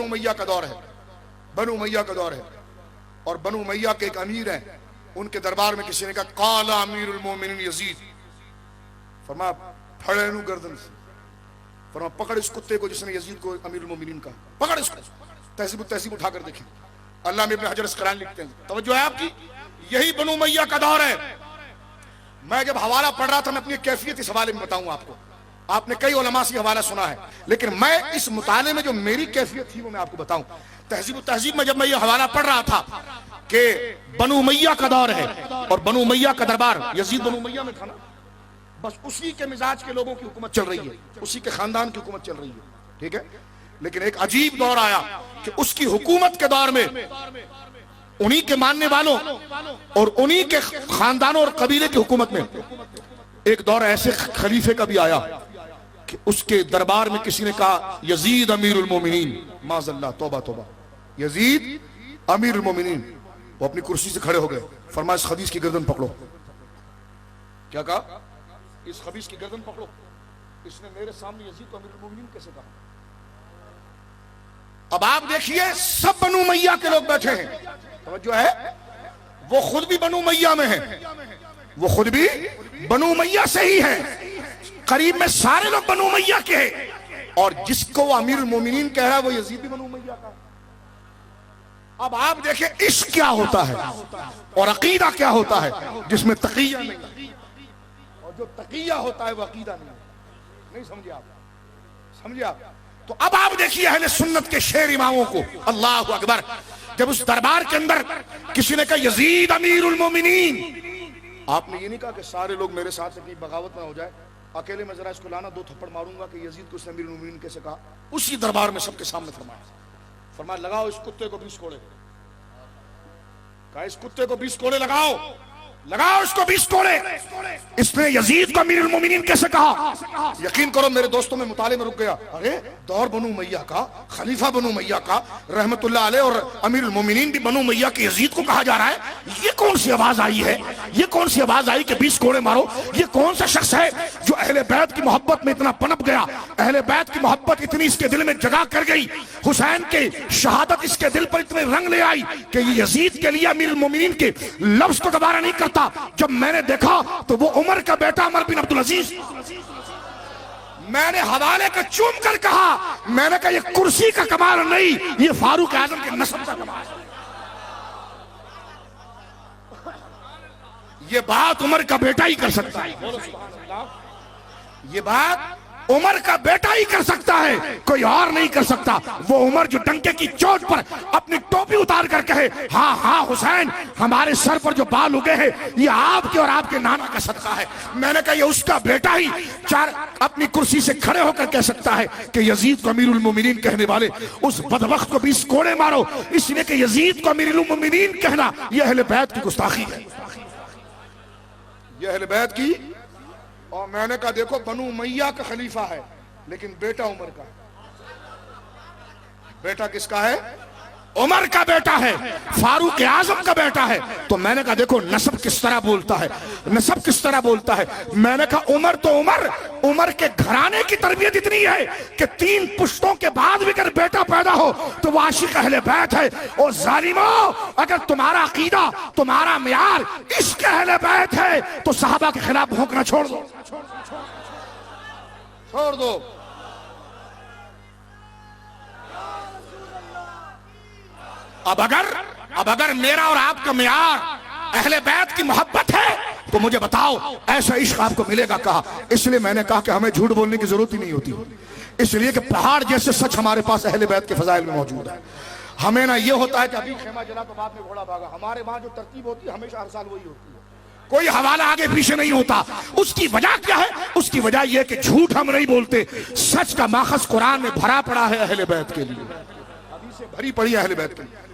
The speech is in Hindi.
बनु मैया का दौर है, बनु मैया का दौर है। और बनु मैया के एक अमीर हैं, उनके दरबार में किसी ने कहा काला अमीरुल मोमिनीन यजीद, फरमा फड़े नू गर्दन से, फरमा पकड़ इस कुत्ते को जिसने यजीद को अमीरुल मोमिनीन कहा, पकड़ इसको। तहजीब उठाकर देखें, अल्लाह में इब्न हजर अस्कलानी लिखते हैं, तवज्जो है आपकी, यही बनु मैया का दौर है। मैं जब हवाला पढ़ रहा था, मैं अपनी कैफियत इस हवाले में बताऊं आपको, आपने कई उलमा से हवाला सुना है, लेकिन मैं इस मुताले में जो मेरी कैफियत थी वो मैं आपको बताऊं। तहजीब में जब मैं ये हवाला पढ़ रहा था कि बनु मैया का दौर है और बनु मैया का दरबार, यजीद बनु मैया में था ना, बस उसी के मिजाज के लोगों की हुकूमत चल रही है, उसी के खानदान की हुकूमत चल रही है, ठीक है। लेकिन एक अजीब दौर आया कि उसकी हुकूमत के दौर में उन्हीं के मानने वालों और उन्हीं के खानदानों और कबीले की हुकूमत में एक दौर ऐसे खलीफे का भी आया कि उसके दरबार में किसी ने कहा यजीद अमीरुल मोमिनीन, माज़अल्लाह, तौबा तौबा, यजीद अमीरुल मोमिनीन। वो अपनी कुर्सी से खड़े हो गए, फरमाया इस खबीस की गर्दन पकड़ो। क्या कहा? इस खबीस की गर्दन पकड़ो, इसने मेरे सामने यजीद को अमीरुल मोमिनीन कैसे कहा? अब आप देखिए, सब बनु मैया के लोग बैठे हैं, जो है वो खुद भी बनु मैया में है, वो खुद भी बनु मैया से ही है, करीब में सारे लोग बनु मैया के हैं, और जिसको वो अमीरुल मोमिनीन कह रहा है वो यजीद भी बनु मैया का। अब आप देखिए इश्क क्या होता है और अकीदा क्या होता है, जिसमें तकिया नहीं, और जो तकिया होता है वो अकीदा नहीं समझे आप, समझे आप? तो अब आप देखिए अहले सुन्नत के शेर इमामों को, अल्लाह अकबर, जब उस दरबार के अंदर किसी ने कहा यजीद अमीरुल मोमिनीन, आपने ये नहीं कहा कि सारे लोग मेरे साथ अपनी बगावत ना हो जाए, अकेले में जरा इसको लाना, 2 थप्पड़ मारूंगा कि यजीद को उसने अमीरुल मोमिनीन कैसे कहा। उसी दरबार में सबके सामने फरमाया लगाओ इस कुत्ते को 20 कोड़े, कहा इस कुत्ते को 20 कोड़े लगाओ, लगाओ इसको 20 कोड़े। इसने यजीद को अमीरुल मोमिनीन कैसे कहा? यकीन करो मेरे दोस्तों, में मुताले में रुक गया, अरे दौर बनु मैया का, खलीफा बनु मैया का रहमतुल्लाह अलैह और अमीरुल मोमिनीन भी बनु मैया के यजीद को कहा जा रहा है, ये कौन सी आवाज आई है, ये कौन सी आवाज आई कि 20 कोड़े मारो? ये कौन सा शख्स है जो अहले बैत की मोहब्बत में इतना पनप गया, अहले बैत की मोहब्बत इतनी इसके दिल में जगा कर गई, हुसैन के शहादत इसके दिल पर इतने रंग ले आई कि ये यजीद के लिए अमीरुल मोमिनीन के लफ्ज को दोबारा नहीं करता। जब मैंने देखा तो वो उमर का बेटा उमर बिन अब्दुल अजीज, मैंने हवाले का चूम कर कहा, मैंने कहा ये कुर्सी का कमाल नहीं, ये फारूक आजम के नस्ब का कमाल। ये बात उमर का बेटा ही कर सकता है, ये बात उमर का बेटा ही कर सकता है, कोई और नहीं कर सकता। वो उमर जो डंके की चोट पर अपनी टोपी उतार कर कहे हाँ हाँ हुसैन, हमारे सर पर जो बाल उगे हैं ये आपके और आपके नाना का सदका है, मैंने कहा ये उसका बेटा ही चार अपनी कुर्सी से खड़े होकर कह सकता है कि यजीद को अमीरुल मोमिनीन कहने वाले उस बदबख्त को 20 कोड़े मारो, इसलिए कि यजीद को अमीरुल मोमिनीन कहना यह अहले बैत की गुस्ताखी है, यह अहले बैत की। और मैंने कहा देखो बनु मैया का खलीफा है लेकिन बेटा उमर का, बेटा किसका है? उमर का बेटा है, फारूक आजम का बेटा है। तो मैंने कहा देखो नस्ब किस तरह बोलता है, नस्ब किस तरह बोलता है। मैंने कहा उमर तो उमर के घराने की तरबियत इतनी है कि 3 पुश्तों के बाद भी अगर बेटा पैदा हो तो वो आशिक अहले बैत है। और जालिमो, अगर तुम्हारा अकीदा, तुम्हारा मियार इश्क अहले बैत है तो सहाबा के खिलाफ भौंकना छोड़ दो, छोड़ दो। अब अगर मेरा और आपका मियार अहले बैत की मोहब्बत है तो मुझे बताओ ऐसा इश्क आपको मिलेगा कहा। इसलिए मैंने कहा कि हमें झूठ बोलने की जरूरत ही नहीं होती, इसलिए कि पहाड़ जैसे सच हमारे पास अहले बैत के फजाइल में मौजूद है। हमें ना ये होता है कि अभी खेमा जला तो बाद में घोड़ा भागा, हमारे वहां जो तरतीब होती है हमेशा हर साल वही होती है, कोई हवाला आगे पीछे नहीं होता। उसकी वजह क्या है? उसकी वजह यह कि झूठ हम नहीं बोलते, सच का माखज कुरान में भरा पड़ा है अहले बैत के लिए, अभी से भरी पड़ी है अहले बैत के लिए।